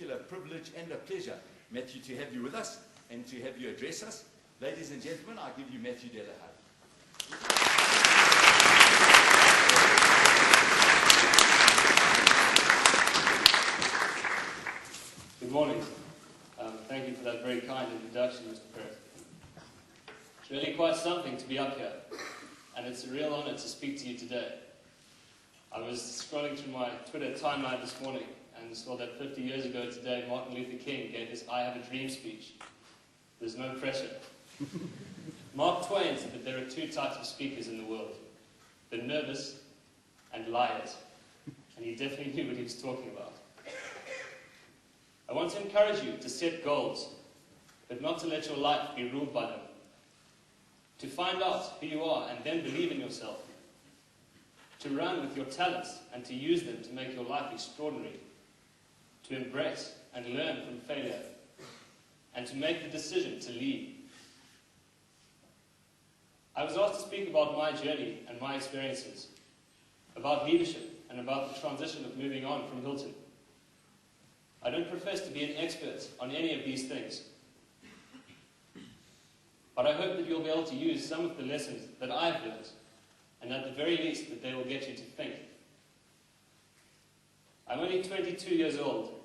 particular privilege and a pleasure, Matthew, to have you with us and to have you address us. Ladies and gentlemen, I give you Matthew Delahaye. Good morning. Thank you for that very kind introduction, Mr. Perez. It's really quite something to be up here, and it's a real honor to speak to you today. I was scrolling through my Twitter timeline this morning and saw that 50 years ago today, Martin Luther King gave his I Have a Dream speech. There's no pressure. Mark Twain said that there are two types of speakers in the world, the nervous and liars, and he definitely knew what he was talking about. I want to encourage you to set goals, but not to let your life be ruled by them. To find out who you are and then believe in yourself. To run with your talents and to use them to make your life extraordinary. To embrace and learn from failure. And to make the decision to lead. I was asked to speak about my journey and my experiences, about leadership and about the transition of moving on from Hilton. I don't profess to be an expert on any of these things, but I hope that you'll be able to use some of the lessons that I've learned, and at the very least that they will get you to think. I'm only 22 years old,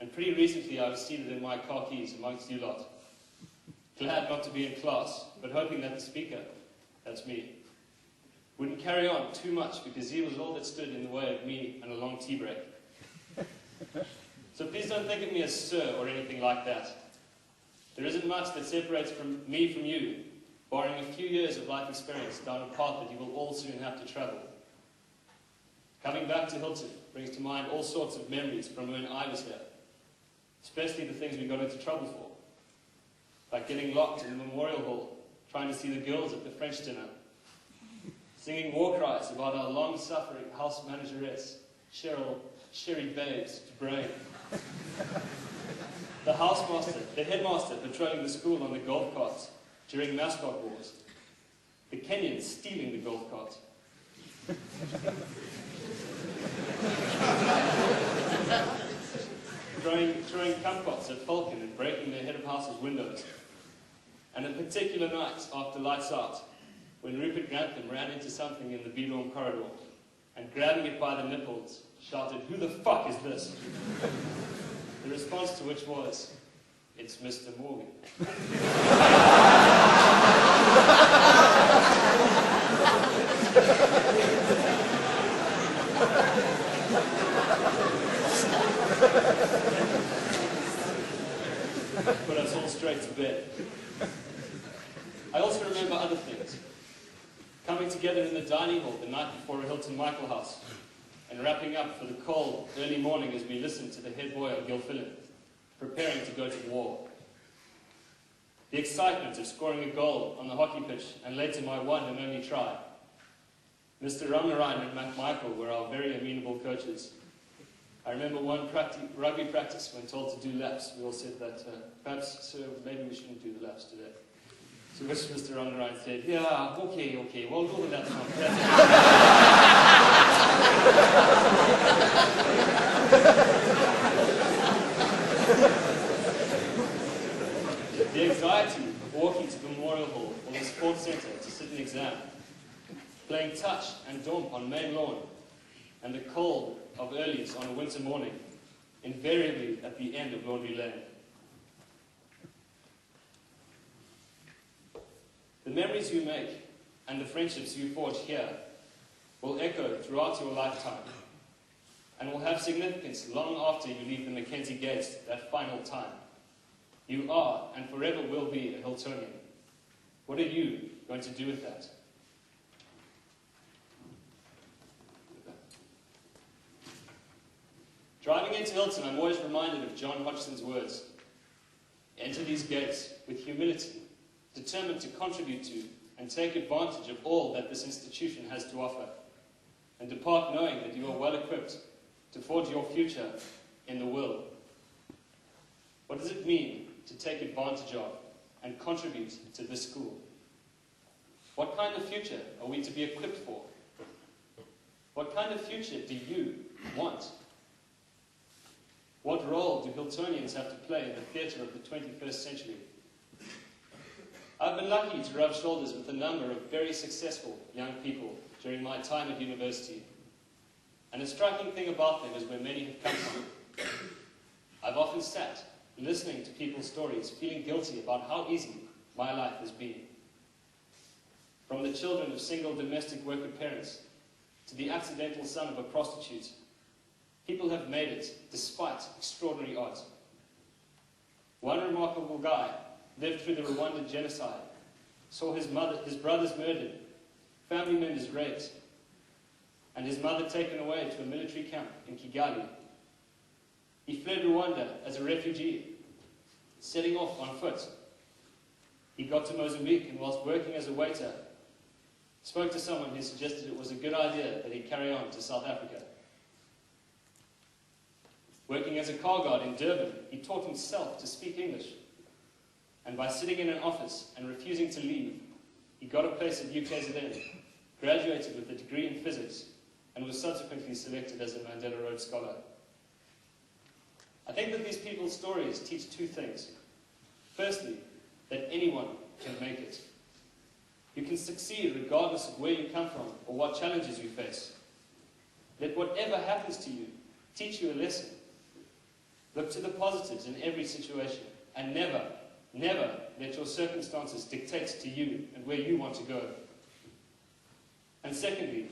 and pretty recently I was seated in my car keys amongst you lot. Glad not to be in class, but hoping that the speaker, that's me, wouldn't carry on too much because he was all that stood in the way of me and a long tea break. So please don't think of me as sir or anything like that. There isn't much that separates me from you, barring a few years of life experience down a path that you will all soon have to travel. Coming back to Hilton brings to mind all sorts of memories from when I was here, especially the things we got into trouble for, like getting locked in the memorial hall, trying to see the girls at the French dinner, singing war cries about our long-suffering house manageress, Sherry Babes, to Brain. The housemaster, the headmaster patrolling the school on the golf carts during mascot wars. The Kenyans stealing the golf carts. throwing kumquats at Falcon and breaking their head of house's windows. And a particular night after lights out, when Rupert Grantham ran into something in the B-dorm corridor and grabbing it by the nipples, shouted, "Who the fuck is this?" The response to which was, "It's Mr. Morgan." Put us all straight to bed. I also remember other things. Coming together in the dining hall the night before a Hilton Michael house, and wrapping up for the cold, early morning as we listened to the head boy of Gilfillan, preparing to go to war. The excitement of scoring a goal on the hockey pitch, and later my one and only try. Mr. Ramnarayan and Matt Michael were our very amenable coaches. I remember one rugby practice when told to do laps. We all said that, perhaps, sir, maybe we shouldn't do the laps today. To which Mr. Ramnarayan said, "Yeah, okay, we'll do the laps now." The anxiety of walking to the Memorial Hall or the Sports Centre to sit an exam, playing touch and domp on main lawn, and the cold of earlies on a winter morning, invariably at the end of Laundry Lane. The memories you make and the friendships you forge here will echo throughout your lifetime and will have significance long after you leave the Mackenzie gates that final time. You are and forever will be a Hiltonian. What are you going to do with that? Driving into Hilton, I'm always reminded of John Hodgson's words. Enter these gates with humility, determined to contribute to and take advantage of all that this institution has to offer, and depart knowing that you are well equipped to forge your future in the world. What does it mean to take advantage of and contribute to this school? What kind of future are we to be equipped for? What kind of future do you want? What role do Hiltonians have to play in the theatre of the 21st century? I've been lucky to rub shoulders with a number of very successful young people during my time at university. And a striking thing about them is where many have come from. I've often sat listening to people's stories, feeling guilty about how easy my life has been. From the children of single domestic worker parents to the accidental son of a prostitute, people have made it despite extraordinary odds. One remarkable guy lived through the Rwandan genocide, saw his brothers murdered, family members raped, and his mother taken away to a military camp in Kigali. He fled Rwanda as a refugee, setting off on foot. He got to Mozambique and whilst working as a waiter, spoke to someone who suggested it was a good idea that he carry on to South Africa. Working as a car guard in Durban, he taught himself to speak English. And by sitting in an office and refusing to leave, he got a place at UKZN, graduated with a degree in physics, and was subsequently selected as a Mandela Rhodes Scholar. I think that these people's stories teach two things. Firstly, that anyone can make it. You can succeed regardless of where you come from or what challenges you face. Let whatever happens to you teach you a lesson. Look to the positives in every situation and never, never let your circumstances dictate to you and where you want to go. And secondly,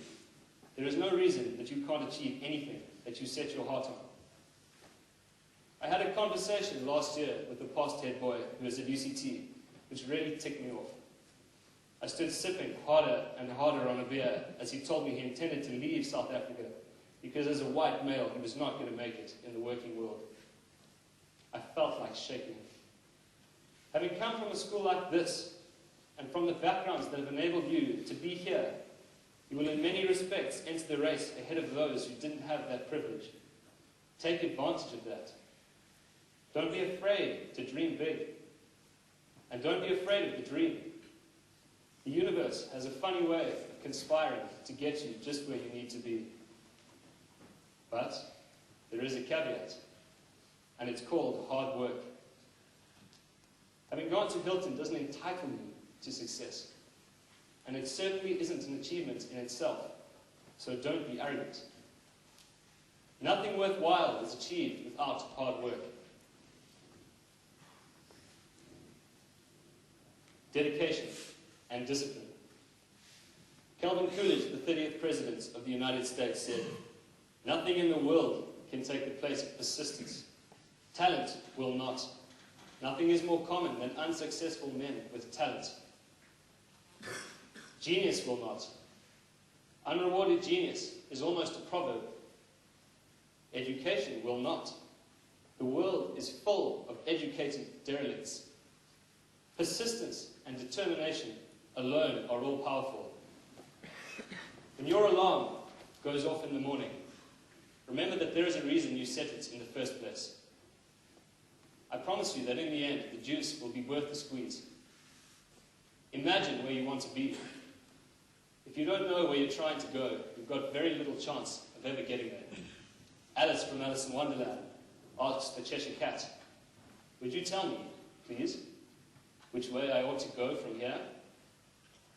there is no reason that you can't achieve anything that you set your heart on. I had a conversation last year with a past head boy who was at UCT, which really ticked me off. I stood sipping harder and harder on a beer as he told me he intended to leave South Africa because as a white male he was not going to make it in the working world. I felt like shaking. Having come from a school like this, and from the backgrounds that have enabled you to be here, you will in many respects enter the race ahead of those who didn't have that privilege. Take advantage of that. Don't be afraid to dream big. And don't be afraid of the dream. The universe has a funny way of conspiring to get you just where you need to be. But there is a caveat, and it's called hard work. Having gone to Hilton doesn't entitle you to success, and it certainly isn't an achievement in itself, so don't be arrogant. Nothing worthwhile is achieved without hard work. Dedication and discipline. Calvin Coolidge, the 30th President of the United States, said, "Nothing in the world can take the place of persistence. Talent will not. Nothing is more common than unsuccessful men with talent. Genius will not. Unrewarded genius is almost a proverb. Education will not. The world is full of educated derelicts. Persistence and determination alone are all powerful. When your alarm goes off in the morning, remember that there is a reason you set it in the first place. I promise you that in the end, the juice will be worth the squeeze. Imagine where you want to be. If you don't know where you're trying to go, you've got very little chance of ever getting there. Alice from Alice in Wonderland asked the Cheshire Cat, "Would you tell me, please, which way I ought to go from here?"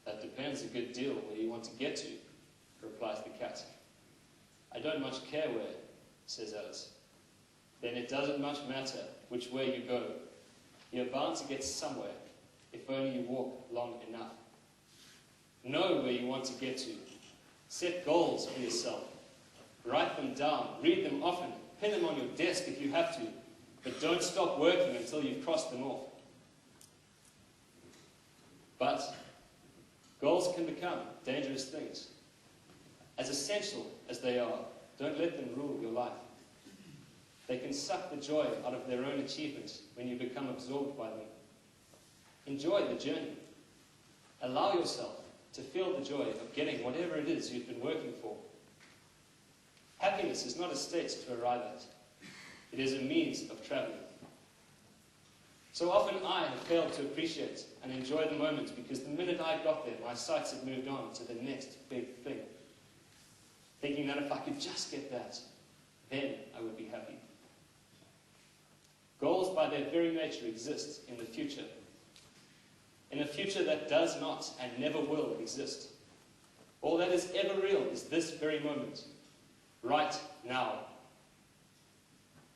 "That depends a good deal where you want to get to," replies the cat. "I don't much care where," says Alice. "Then it doesn't much matter which way you go. You're bound to get somewhere, if only you walk long enough. Know where you want to get to. Set goals for yourself. Write them down, read them often, pin them on your desk if you have to, but don't stop working until you've crossed them off. But goals can become dangerous things. As essential as they are, don't let them rule your life. They can suck the joy out of their own achievement when you become absorbed by them. Enjoy the journey. Allow yourself to feel the joy of getting whatever it is you've been working for. Happiness is not a state to arrive at. It is a means of traveling. So often I have failed to appreciate and enjoy the moment because the minute I got there, my sights had moved on to the next big thing. Thinking that if I could just get that, then I would be happy. their very nature exist in the future. In a future that does not and never will exist. All that is ever real is this very moment, right now.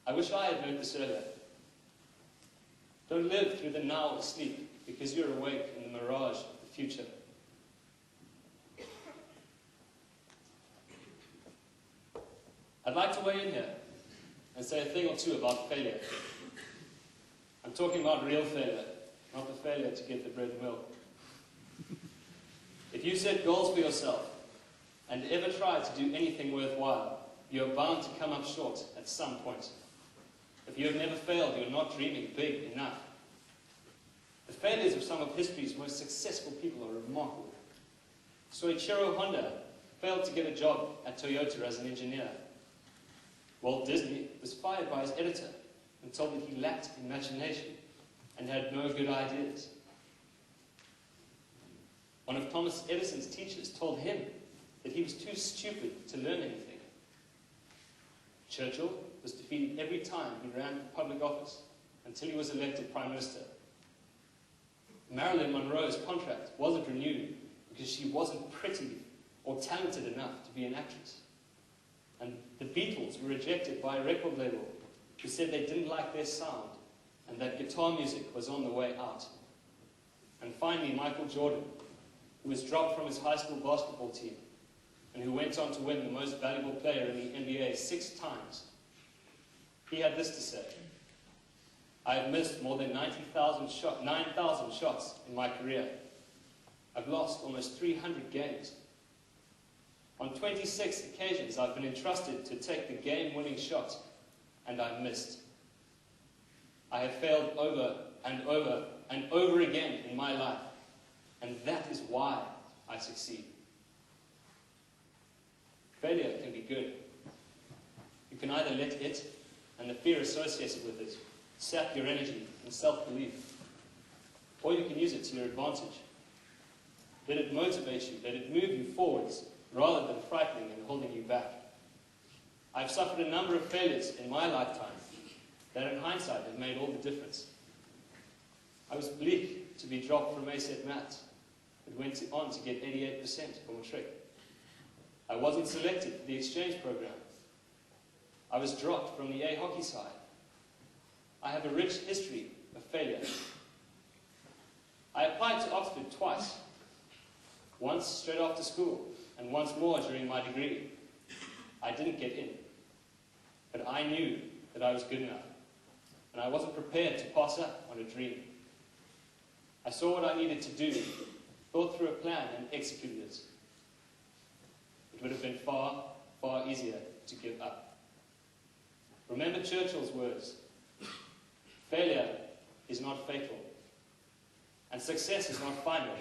I wish I had learned this earlier. Don't live through the now asleep because you're awake in the mirage of the future. I'd like to weigh in here and say a thing or two about failure. I'm talking about real failure, not the failure to get the bread and milk. If you set goals for yourself and ever try to do anything worthwhile, you're bound to come up short at some point. If you have never failed, you're not dreaming big enough. The failures of some of history's most successful people are remarkable. Soichiro Honda failed to get a job at Toyota as an engineer. Walt Disney was fired by his editor and told that he lacked imagination and had no good ideas. One of Thomas Edison's teachers told him that he was too stupid to learn anything. Churchill was defeated every time he ran for public office until he was elected Prime Minister. Marilyn Monroe's contract wasn't renewed because she wasn't pretty or talented enough to be an actress. And the Beatles were rejected by a record label who said they didn't like their sound and that guitar music was on the way out. And finally, Michael Jordan, who was dropped from his high school basketball team and who went on to win the most valuable player in the NBA 6 times. He had this to say: I have missed more than 9,000 shots in my career. I've lost almost 300 games. On 26 occasions, I've been entrusted to take the game-winning shot, and I've missed. I have failed over and over and over again in my life, and that is why I succeed. Failure can be good. You can either let it, and the fear associated with it, sap your energy and self-belief, or you can use it to your advantage. Let it motivate you, let it move you forwards, rather than frightening and holding you back. I've suffered a number of failures in my lifetime that in hindsight have made all the difference. I was bleak to be dropped from ASET Maths, but went on to get 88% for matric. I wasn't selected for the exchange program. I was dropped from the A hockey side. I have a rich history of failure. I applied to Oxford twice, once straight after school, and once more during my degree. I didn't get in, but I knew that I was good enough, and I wasn't prepared to pass up on a dream. I saw what I needed to do, thought through a plan, and executed it. It would have been far, far easier to give up. Remember Churchill's words: failure is not fatal, and success is not final.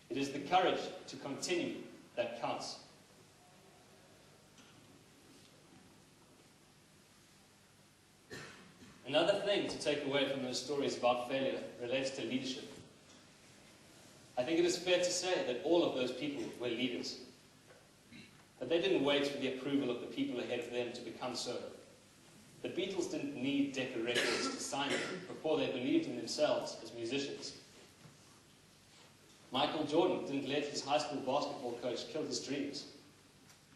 It is the courage to continue that counts. Another thing to take away from those stories about failure relates to leadership. I think it is fair to say that all of those people were leaders. But they didn't wait for the approval of the people ahead of them to become so. The Beatles didn't need Decca Records to sign them before they believed in themselves as musicians. Michael Jordan didn't let his high school basketball coach kill his dreams.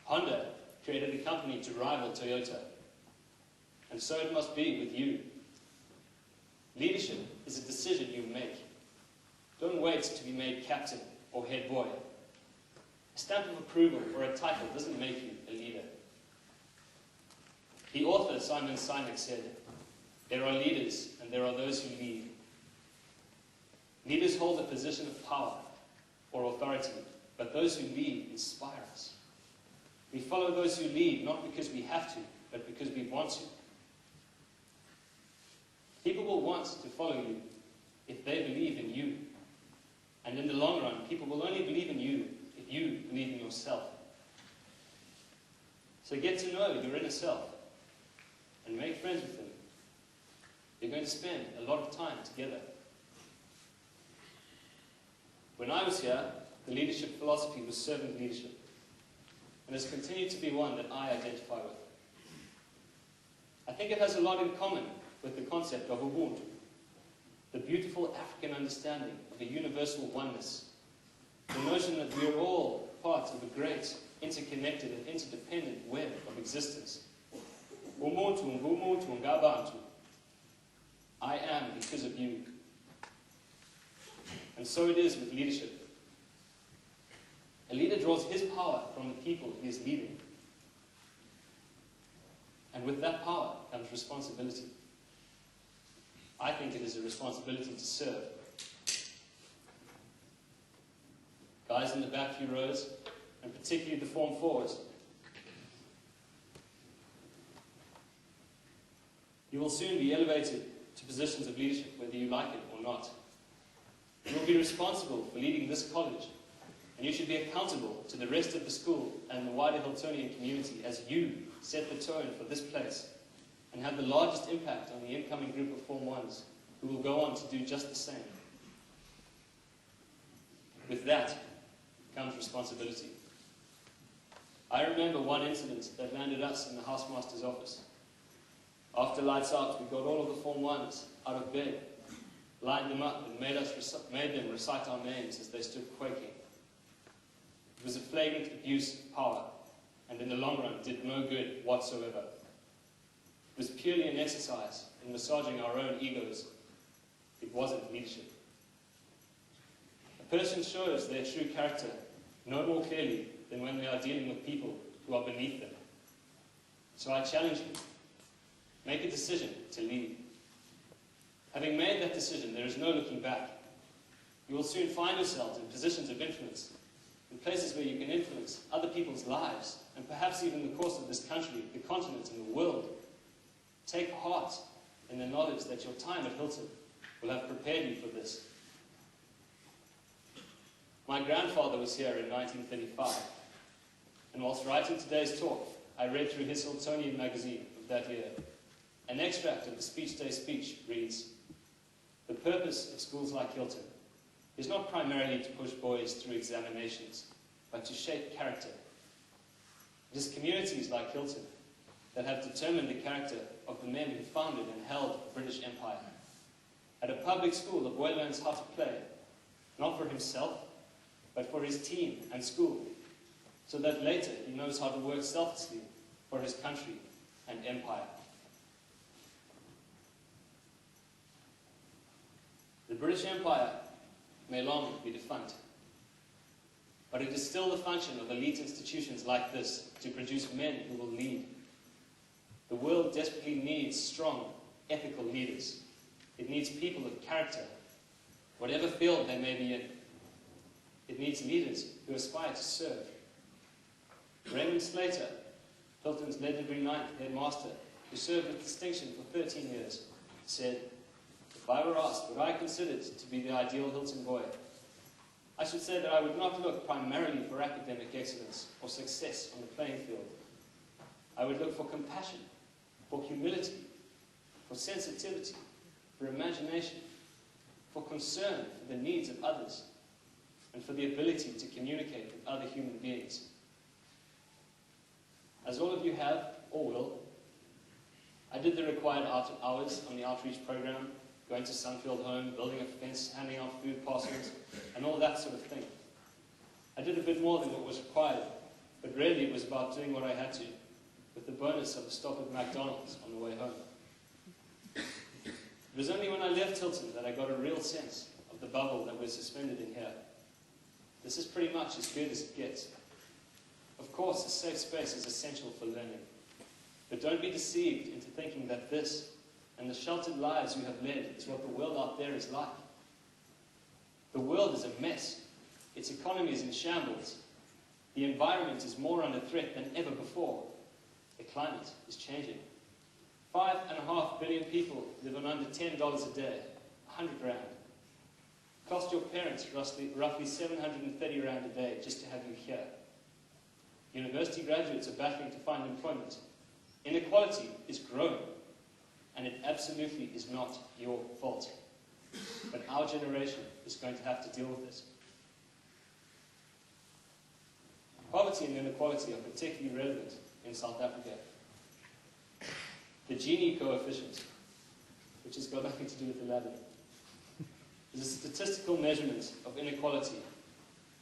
Honda created a company to rival Toyota. And so it must be with you. Leadership is a decision you make. Don't wait to be made captain or head boy. A stamp of approval or a title doesn't make you a leader. The author Simon Sinek said, "There are leaders and there are those who lead. Leaders hold a position of power or authority, but those who lead inspire us. We follow those who lead not because we have to, but because we want to. People will want to follow you if they believe in you. And in the long run, people will only believe in you if you believe in yourself. So get to know your inner self and make friends with them. You're going to spend a lot of time together." When I was here, the leadership philosophy was servant leadership, and has continued to be one that I identify with. I think it has a lot in common with the concept concept of Ubuntu, the beautiful African understanding of a universal oneness, the notion that we are all part of a great, interconnected and interdependent web of existence. Umuntu, ngumuntu, ngabantu. I am because of you. And so it is with leadership. A leader draws his power from the people he is leading. And with that power comes responsibility. I think it is a responsibility to serve. Guys in the back few rows, and particularly the Form 4s, you will soon be elevated to positions of leadership, whether you like it or not. You will be responsible for leading this college, and you should be accountable to the rest of the school and the wider Hiltonian community as you set the tone for this place and have the largest impact on the incoming group of Form 1s who will go on to do just the same. With that comes responsibility. I remember one incident that landed us in the housemaster's office. After lights out, we got all of the Form 1s out of bed, lined them up, and made them recite our names as they stood quaking. It was a flagrant abuse of power, and in the long run did no good whatsoever. It was purely an exercise in massaging our own egos. It wasn't leadership. A person shows their true character no more clearly than when they are dealing with people who are beneath them. So I challenge you, make a decision to lead. Having made that decision, there is no looking back. You will soon find yourselves in positions of influence, in places where you can influence other people's lives, and perhaps even the course of this country, the continent, and the world. Take heart in the knowledge that your time at Hilton will have prepared you for this. My grandfather was here in 1935, and whilst writing today's talk, I read through his Hiltonian magazine of that year. An extract of the Speech Day speech reads, "The purpose of schools like Hilton is not primarily to push boys through examinations, but to shape character. It is communities like Hilton that have determined the character of the men who founded and held the British Empire. At a public school, the boy learns how to play, not for himself, but for his team and school, so that later he knows how to work selflessly for his country and empire." The British Empire may long be defunct, but it is still the function of elite institutions like this to produce men who will lead. The world desperately needs strong, ethical leaders. It needs people of character, whatever field they may be in. It needs leaders who aspire to serve. Raymond Slater, Hilton's legendary ninth headmaster, who served with distinction for 13 years, said, "If I were asked what I considered to be the ideal Hilton boy, I should say that I would not look primarily for academic excellence or success on the playing field. I would look for compassion, for humility, for sensitivity, for imagination, for concern for the needs of others, and for the ability to communicate with other human beings. As all of you have, or will, I did the required hours on the outreach program, going to Sunfield Home, building a fence, handing out food parcels, and all that sort of thing. I did a bit more than what was required, but really it was about doing what I had to, with the bonus of a stop at McDonald's on the way home. It was only when I left Hilton that I got a real sense of the bubble that we're suspended in here. This is pretty much as good as it gets. Of course, a safe space is essential for learning, but don't be deceived into thinking that this and the sheltered lives you have led is what the world out there is like. The world is a mess. Its economy is in shambles. The environment is more under threat than ever before. The climate is changing. 5.5 billion people live on under $10 a day, 100 rand. Cost your parents roughly 730 rand a day just to have you here. University graduates are battling to find employment. Inequality is growing, and it absolutely is not your fault. But our generation is going to have to deal with this. Poverty and inequality are particularly relevant in South Africa. The Gini coefficient, which has got nothing to do with the ladder. There's a statistical measurement of inequality,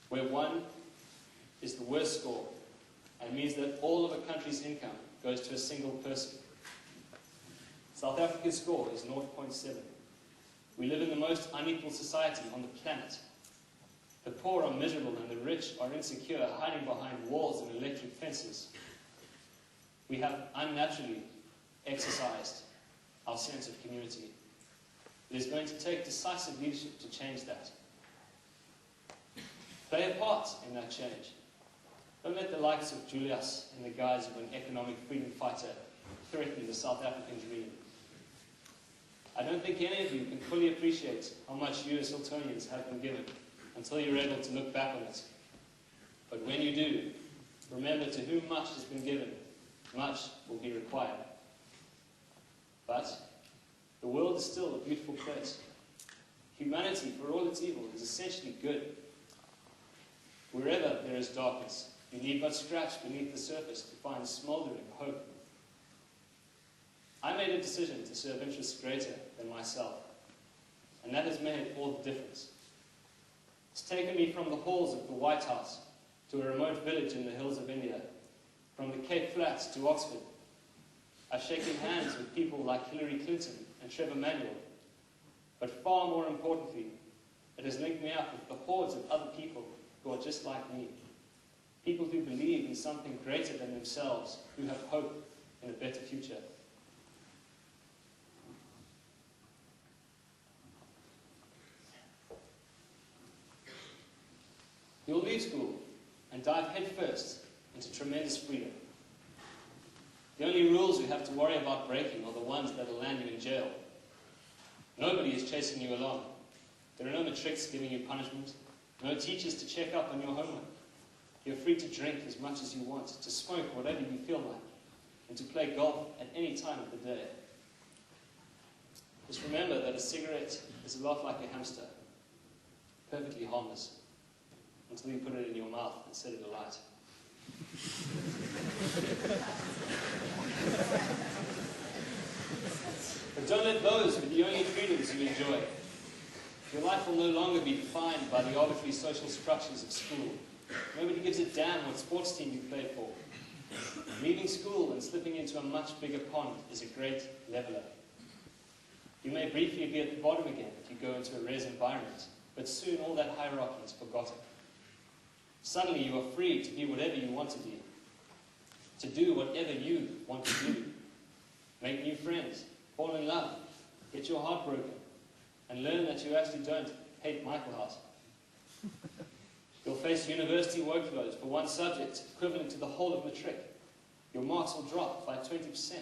where 1 is the worst score, and means that all of a country's income goes to a single person. South Africa's score is 0.7. We live in the most unequal society on the planet. The poor are miserable and the rich are insecure, hiding behind walls and electric fences. We have unnaturally exercised our sense of community. It is going to take decisive leadership to change that. Play a part in that change. Don't let the likes of Julius in the guise of an economic freedom fighter threaten the South African dream. I don't think any of you can fully appreciate how much you as Hiltonians have been given until you're able to look back on it. But when you do, remember to whom much has been given, much will be required. But the world is still a beautiful place. Humanity, for all its evil, is essentially good. Wherever there is darkness, you need but scratch beneath the surface to find smoldering hope. I made a decision to serve interests greater than myself, and that has made all the difference. It's taken me from the halls of the White House to a remote village in the hills of India, from the Cape Flats to Oxford. I've shaken hands with people like Hillary Clinton and Trevor Manuel, but far more importantly, it has linked me up with the hordes of other people who are just like me, people who believe in something greater than themselves, who have hope in a better future. You'll leave school and dive headfirst into tremendous freedom. The only rules you have to worry about breaking are the ones that will land you in jail. Nobody is chasing you along. There are no matrics giving you punishment, no teachers to check up on your homework. You're free to drink as much as you want, to smoke whatever you feel like, and to play golf at any time of the day. Just remember that a cigarette is a lot like a hamster, perfectly harmless, until you put it in your mouth and set it alight. But don't let those be the only freedoms you enjoy. Your life will no longer be defined by the arbitrary social structures of school. Nobody gives a damn what sports team you play for. Leaving school and slipping into a much bigger pond is a great leveler. You may briefly be at the bottom again if you go into a res environment, but soon all that hierarchy is forgotten. Suddenly you are free to be whatever you want to be, to do whatever you want to do, make new friends, fall in love, get your heart broken, and learn that you actually don't hate Michael House. You'll face university workloads for one subject equivalent to the whole of matric. Your marks will drop by 20%.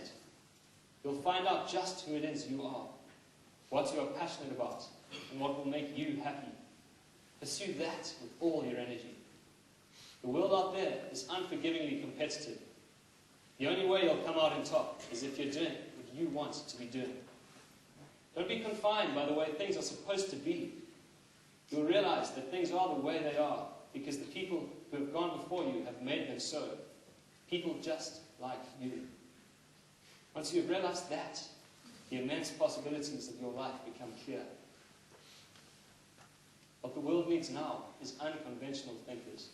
You'll find out just who it is you are, what you are passionate about, and what will make you happy. Pursue that with all your energy. The world out there is unforgivingly competitive. The only way you'll come out on top is if you're doing what you want to be doing. Don't be confined by the way things are supposed to be. You'll realize that things are the way they are because the people who have gone before you have made them so. People just like you. Once you've realized that, the immense possibilities of your life become clear. What the world needs now is unconventional thinkers.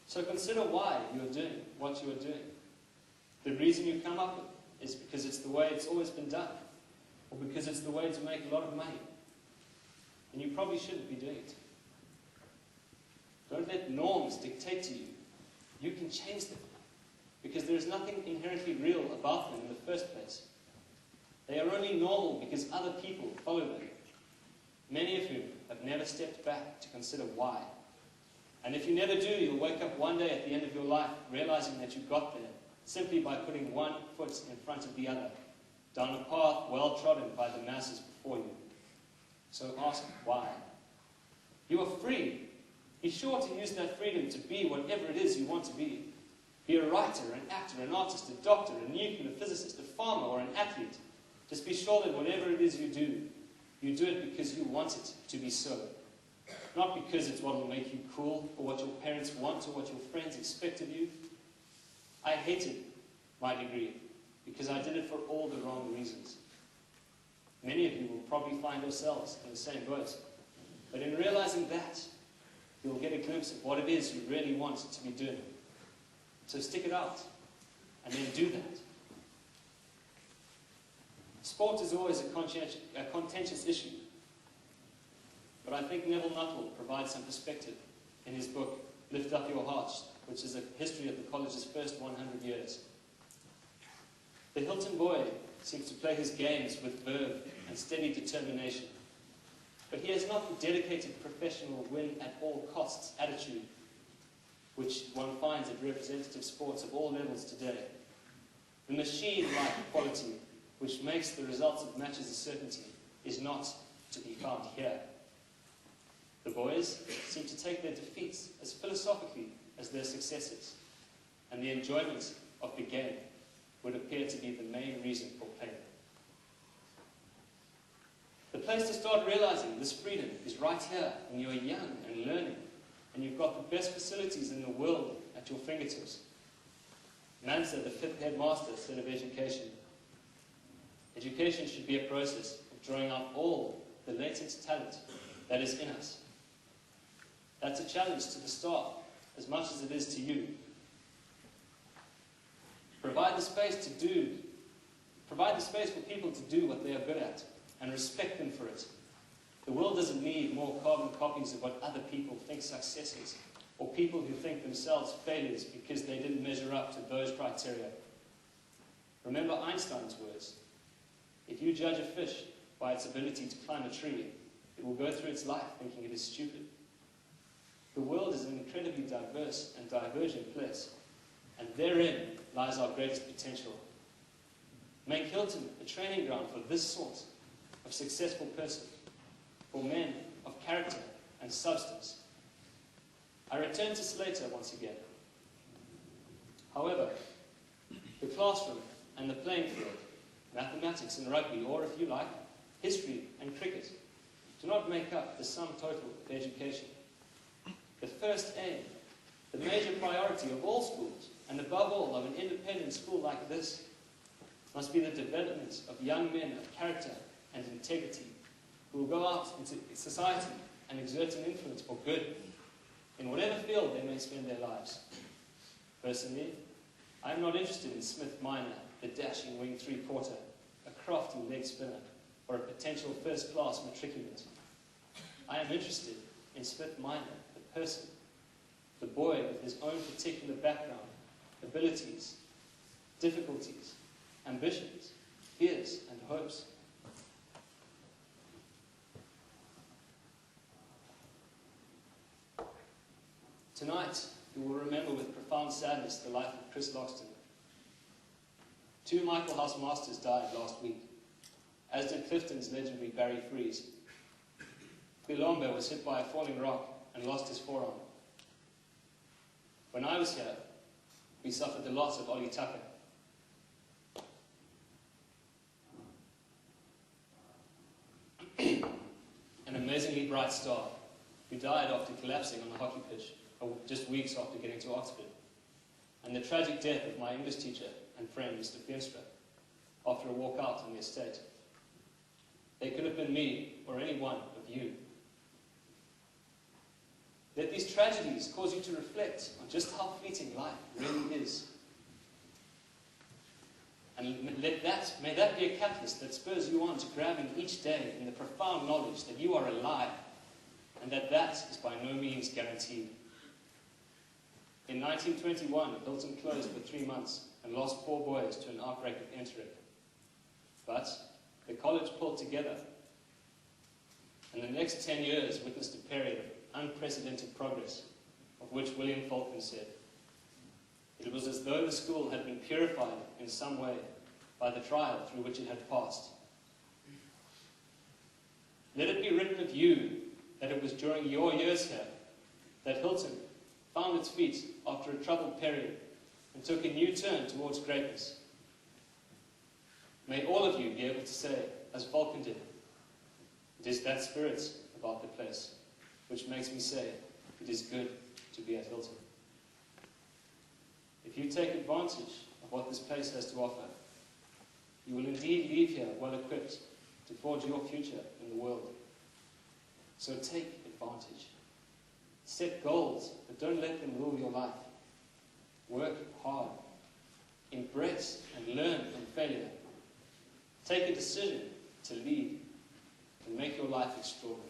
So consider why you are doing what you are doing. The reason you come up with is because it's the way it's always been done, or because it's the way to make a lot of money. And you probably shouldn't be doing it. Don't let norms dictate to you. You can change them, because there is nothing inherently real about them in the first place. They are only normal because other people follow them, many of whom have never stepped back to consider why. And if you never do, you'll wake up one day at the end of your life realizing that you got there simply by putting one foot in front of the other, down a path well trodden by the masses before you. So ask why. You are free. Be sure to use that freedom to be whatever it is you want to be. Be a writer, an actor, an artist, a doctor, a nuclear physicist, a farmer, or an athlete. Just be sure that whatever it is you do it because you want it to be so. Not because it's what will make you cool, or what your parents want, or what your friends expect of you. I hated my degree because I did it for all the wrong reasons. probably find yourselves in the same boat. But in realizing that, you'll get a glimpse of what it is you really want to be doing. So stick it out, and then do that. Sport is always a contentious issue, but I think Neville Nuttall provides some perspective in his book, Lift Up Your Hearts, which is a history of the college's first 100 years. The Hilton boy seems to play his games with verve and steady determination, but he has not the dedicated professional win-at-all-costs attitude which one finds at representative sports of all levels today. The machine-like quality which makes the results of matches a certainty is not to be found here. The boys seem to take their defeats as philosophically as their successes, and the enjoyment of the game would appear to be the main reason for playing. The place to start realizing this freedom is right here when you're young and learning, and you've got the best facilities in the world at your fingertips. Mansa, the 5th headmaster, said of education, education should be a process of drawing out all the latent talent that is in us. That's a challenge to the staff as much as it is to you. Provide the space for people to do what they are good at, and respect them for it. The world doesn't need more carbon copies of what other people think success is, or people who think themselves failures because they didn't measure up to those criteria. Remember Einstein's words, if you judge a fish by its ability to climb a tree, it will go through its life thinking it is stupid. The world is an incredibly diverse and divergent place, and therein lies our greatest potential. Make Hilton a training ground for this sort of successful person, for men of character and substance. I return to Slater once again. However, the classroom and the playing field, mathematics and rugby, or if you like, history and cricket, do not make up the sum total of education. The first aim, the major priority of all schools, and above all of an independent school like this, must be the development of young men of character and integrity who will go out into society and exert an influence for good in whatever field they may spend their lives. Personally, I am not interested in Smith Minor, the dashing wing three-quarter, a crafty leg spinner, or a potential first-class matriculant. I am interested in Smith Minor, the person, the boy with his own particular background, abilities, difficulties, ambitions, fears, and hopes. Tonight, we will remember with profound sadness the life of Chris Loxton. 2 Michael House Masters died last week, as did Clifton's legendary Barry Freeze. Bilombe was hit by a falling rock and lost his forearm. When I was here, we suffered the loss of Ollie Tucker. An amazingly bright star who died after collapsing on a hockey pitch just weeks after getting to Oxford, and the tragic death of my English teacher and friend, Mr. Feenstra, after a walk out on the estate. They could have been me or any one of you. Let these tragedies cause you to reflect on just how fleeting life really is. And may that be a catalyst that spurs you on to grabbing each day in the profound knowledge that you are alive, and that is by no means guaranteed. In 1921, Hilton closed for 3 months and lost 4 boys to an outbreak of enteric. But the college pulled together, and the next 10 years witnessed a period of unprecedented progress, of which William Falcon said, "It was as though the school had been purified in some way by the trial through which it had passed." Let it be written of you that it was during your years here that Hilton found its feet after a troubled period and took a new turn towards greatness. May all of you be able to say, as Falcon did, "It is that spirit about the place which makes me say it is good to be at Hilton." If you take advantage of what this place has to offer, you will indeed leave here well equipped to forge your future in the world. So take advantage. Set goals, but don't let them rule your life. Work hard. Embrace and learn from failure. Take a decision to lead and make your life extraordinary.